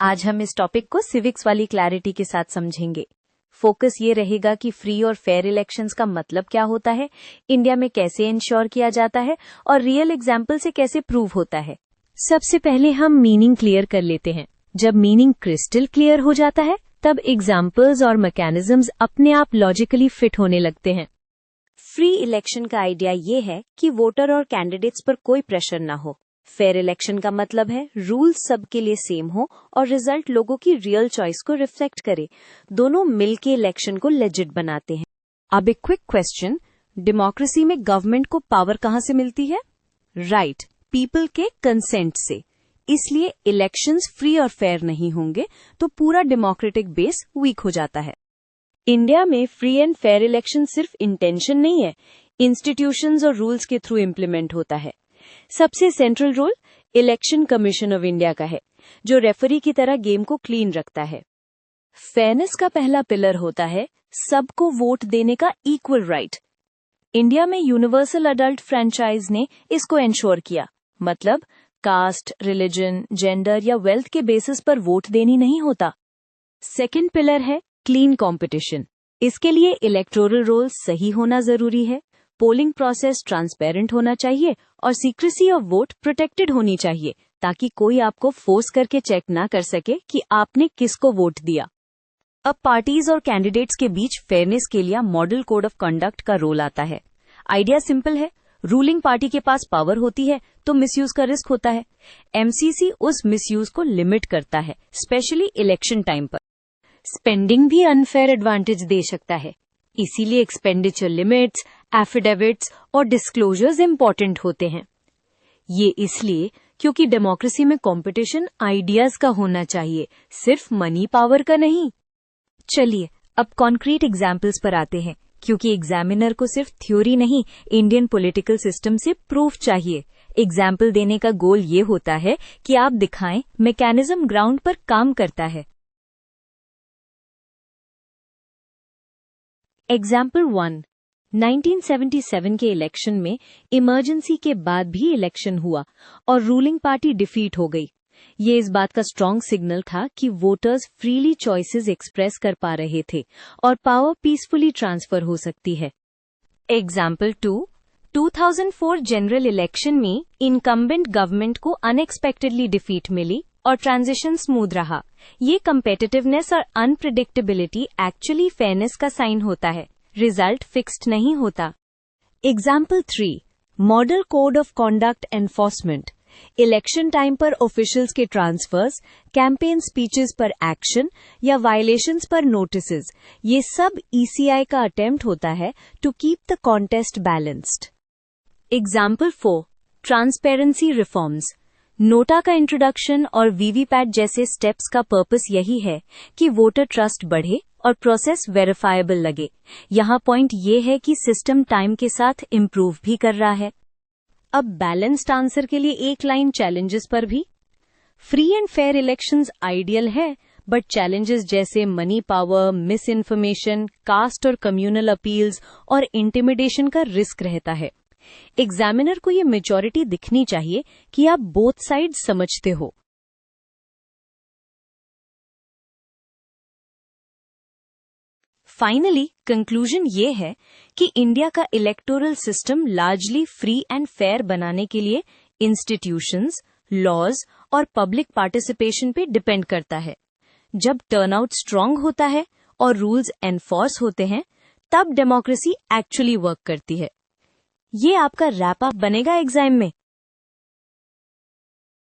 आज हम इस टॉपिक को सिविक्स वाली क्लैरिटी के साथ समझेंगे। फोकस ये रहेगा कि फ्री और फेयर इलेक्शंस का मतलब क्या होता है, इंडिया में कैसे इंश्योर किया जाता है और रियल एग्जाम्पल से कैसे प्रूव होता है। सबसे पहले हम मीनिंग क्लियर कर लेते हैं। जब मीनिंग क्रिस्टल क्लियर हो जाता है तब एग्जाम्पल्स और मैकेनिज्म्स अपने आप लॉजिकली फिट होने लगते हैं। फ्री इलेक्शन का आइडिया ये है कि वोटर और कैंडिडेट्स पर कोई प्रेशर ना हो। फेयर इलेक्शन का मतलब है रूल्स सबके लिए सेम हो और रिजल्ट लोगों की रियल चॉइस को रिफ्लेक्ट करे। दोनों मिलके इलेक्शन को लेजिट बनाते हैं। अब एक क्विक क्वेश्चन, डेमोक्रेसी में गवर्नमेंट को पावर कहाँ से मिलती है? राइट, पीपल के कंसेंट से। इसलिए इलेक्शंस फ्री और फेयर नहीं होंगे तो पूरा डेमोक्रेटिक बेस वीक हो जाता है। इंडिया में फ्री एंड फेयर इलेक्शन सिर्फ इंटेंशन नहीं है, इंस्टीट्यूशंस और रूल्स के थ्रू इम्प्लीमेंट होता है। सबसे central role election commission of India का है, जो रेफरी की तरह गेम को क्लीन रखता है। फेयरनेस का पहला पिलर होता है सबको वोट देने का इक्वल राइट। इंडिया में यूनिवर्सल अडल्ट फ्रेंचाइज ने इसको एंश्योर किया, मतलब कास्ट, रिलीजन, जेंडर या वेल्थ के बेसिस पर वोट देनी नहीं होता। सेकंड पिलर है क्लीन कंपटीशन। इसके लिए इलेक्टोरल रोल सही होना जरूरी है, पोलिंग प्रोसेस ट्रांसपेरेंट होना चाहिए और सीक्रेसी ऑफ वोट प्रोटेक्टेड होनी चाहिए, ताकि कोई आपको फोर्स करके चेक ना कर सके कि आपने किसको वोट दिया। अब पार्टीज और कैंडिडेट्स के बीच फेयरनेस के लिए मॉडल कोड ऑफ कंडक्ट का रोल आता है। आइडिया सिंपल है, रूलिंग पार्टी के पास पावर होती है तो मिसयूज का रिस्क होता है। एमसीसी उस मिसयूज को लिमिट करता है, स्पेशली इलेक्शन टाइम पर। स्पेंडिंग भी अनफेयर एडवांटेज दे सकता है, इसीलिए एक्सपेंडिचर लिमिट्स, एफिडेविट्स और डिस्क्लोजर्स इंपॉर्टेंट होते हैं। ये इसलिए क्योंकि डेमोक्रेसी में कंपटीशन आइडियाज का होना चाहिए, सिर्फ मनी पावर का नहीं। चलिए अब कॉन्क्रीट एग्जाम्पल्स पर आते हैं, क्योंकि एग्जामिनर को सिर्फ थ्योरी नहीं, इंडियन पॉलिटिकल सिस्टम से प्रूफ चाहिए। एग्जाम्पल देने का गोल ये होता है कि आप दिखाएं मैकेनिज्म ग्राउंड पर काम करता है। एग्जाम्पल 1, 1977 के इलेक्शन में इमरजेंसी के बाद भी इलेक्शन हुआ और रूलिंग पार्टी डिफीट हो गई। ये इस बात का स्ट्रॉन्ग सिग्नल था कि वोटर्स फ्रीली चॉइसेस एक्सप्रेस कर पा रहे थे और पावर पीसफुली ट्रांसफर हो सकती है। एग्जाम्पल 2, 2004 जनरल इलेक्शन में इनकम्बेंट गवर्नमेंट को अनएक्सपेक्टेडली डिफीट मिली और ट्रांजिशन स्मूथ रहा। ये कम्पेटिटिवनेस और अनप्रिडिक्टेबिलिटी एक्चुअली फेयरनेस का साइन होता है, रिजल्ट फिक्स्ड नहीं होता। Example 3, model code of conduct enforcement. Election time पर ऑफिशियल्स के ट्रांसफर्स, कैंपेन स्पीचेस पर एक्शन या वायलेशंस पर नोटिसेस, ये सब ईसीआई का अटेम्प्ट होता है to keep the contest balanced. Example 4, transparency reforms. NOTA का इंट्रोडक्शन और वीवीपैट जैसे स्टेप्स का पर्पस यही है कि वोटर ट्रस्ट बढ़े और प्रोसेस वेरीफाएबल लगे। यहाँ पॉइंट ये है कि सिस्टम टाइम के साथ इम्प्रूव भी कर रहा है। अब बैलेंस्ड आंसर के लिए एक लाइन चैलेंजेस पर भी। Free and fair elections ideal है, बट चैलेंजेस जैसे money power, misinformation, caste और कम्युनल अपील्स और इंटिमिडेशन का रिस्क रहता है। एग्जामिनर को ये मेजॉरिटी दिखनी चाहिए कि आप बोथ साइड समझते हो। फाइनली कंक्लूजन ये है कि इंडिया का electoral system largely free and fair बनाने के लिए इंस्टीट्यूशंस, लॉज और पब्लिक पार्टिसिपेशन पे डिपेंड करता है। जब टर्नआउट स्ट्रांग होता है और रूल्स एनफोर्स होते हैं, तब डेमोक्रेसी एक्चुअली वर्क करती है। ये आपका रैप अप बनेगा एग्जाम में।